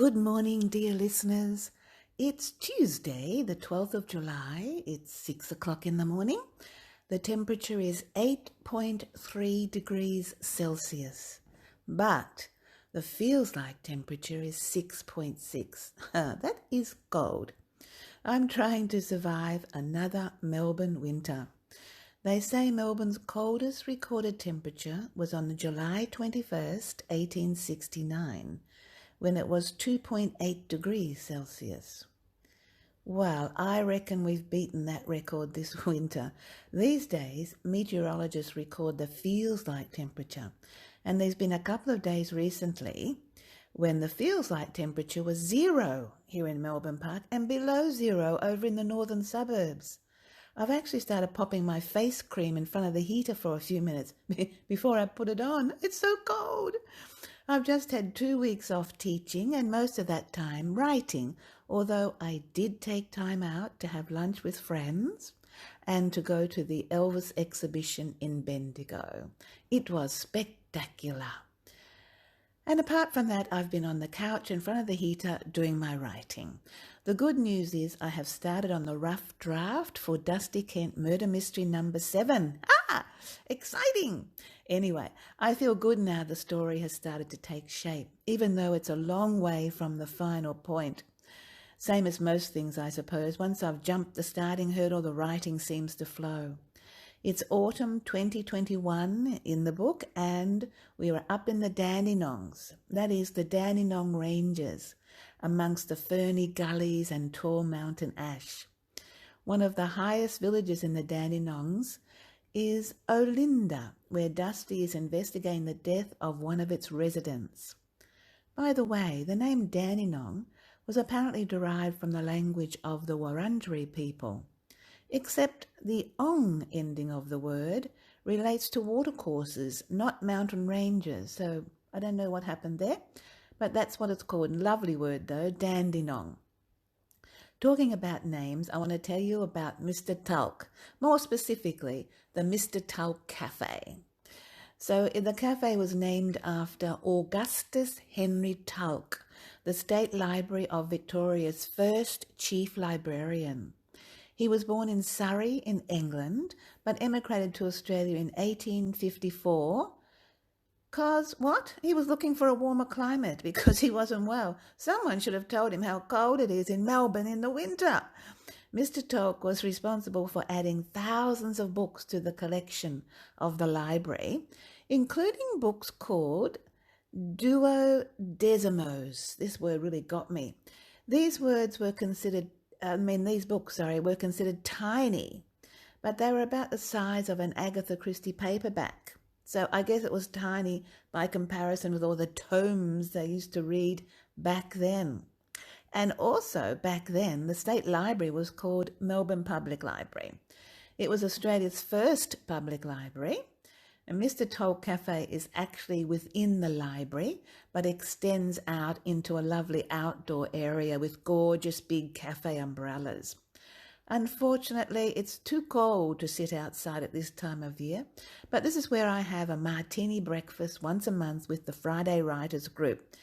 Good morning, dear listeners. It's Tuesday, the 12th of July. It's 6 o'clock in the morning. The temperature is 8.3 degrees Celsius, but the feels like temperature is 6.6. That is cold. I'm trying to survive another Melbourne winter. They say Melbourne's coldest recorded temperature was on July 21st, 1869. When it was 2.8 degrees Celsius. Well, I reckon we've beaten that record this winter. These days, meteorologists record the feels-like temperature, and there's been a couple of days recently when the feels-like temperature was 0 here in Melbourne Park and below 0 over in the northern suburbs. I've actually started popping my face cream in front of the heater for a few minutes before I put it on. It's so cold. I've just had 2 weeks off teaching and most of that time writing, although I did take time out to have lunch with friends and to go to the Elvis exhibition in Bendigo. It was spectacular. And apart from that, I've been on the couch in front of the heater doing my writing. The good news is I have started on the rough draft for Dusty Kent Murder Mystery number 7. Exciting! Anyway, I feel good now the story has started to take shape, even though it's a long way from the final point. Same as most things, I suppose. Once I've jumped the starting hurdle, the writing seems to flow. It's autumn 2021 in the book, and we are up in the Dandenongs, that is the Dandenong Ranges, amongst the ferny gullies and tall mountain ash. One of the highest villages in the Dandenongs is Olinda, where Dusty is investigating the death of one of its residents. By the way, the name Dandenong was apparently derived from the language of the Wurundjeri people, except the ong ending of the word relates to watercourses, not mountain ranges. So I don't know what happened there, but that's what it's called. Lovely word though, Dandenong. Talking about names, I want to tell you about Mr Tulk, more specifically, the Mr Tulk Cafe. So the cafe was named after Augustus Henry Tulk, the State Library of Victoria's first chief librarian. He was born in Surrey in England, but emigrated to Australia in 1854 because, what? He was looking for a warmer climate because he wasn't well. Someone should have told him how cold it is in Melbourne in the winter. Mr Tulk was responsible for adding thousands of books to the collection of the library, including books called duodecimos. This word really got me. These books were considered tiny, but they were about the size of an Agatha Christie paperback. So I guess it was tiny by comparison with all the tomes they used to read back then. And also back then, the State Library was called Melbourne Public Library. It was Australia's first public library. And Mr Tulk Cafe is actually within the library, but extends out into a lovely outdoor area with gorgeous big cafe umbrellas. Unfortunately, it's too cold to sit outside at this time of year, but this is where I have a martini breakfast once a month with the Friday Writers Group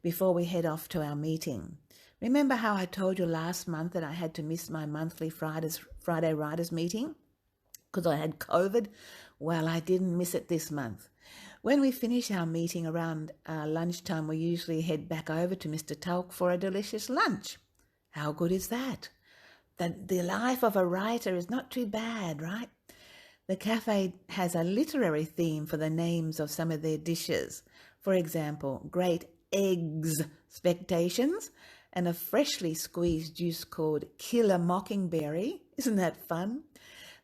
before we head off to our meeting. Remember how I told you last month that I had to miss my monthly Friday Writers meeting because I had COVID? Well, I didn't miss it this month. When we finish our meeting around lunchtime, we usually head back over to Mr Tulk for a delicious lunch. How good is that? The life of a writer is not too bad, right? The cafe has a literary theme for the names of some of their dishes. For example, great eggs expectations and a freshly squeezed juice called Killer Mockingberry. Isn't that fun?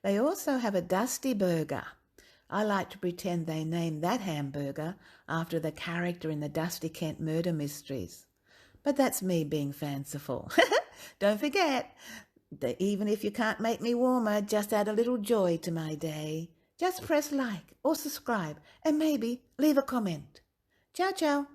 They also have a Dusty Burger. I like to pretend they named that hamburger after the character in the Dusty Kent Murder Mysteries. But that's me being fanciful. Don't forget, that even if you can't make me warmer, just add a little joy to my day. Just press like or subscribe and maybe leave a comment. Ciao, ciao.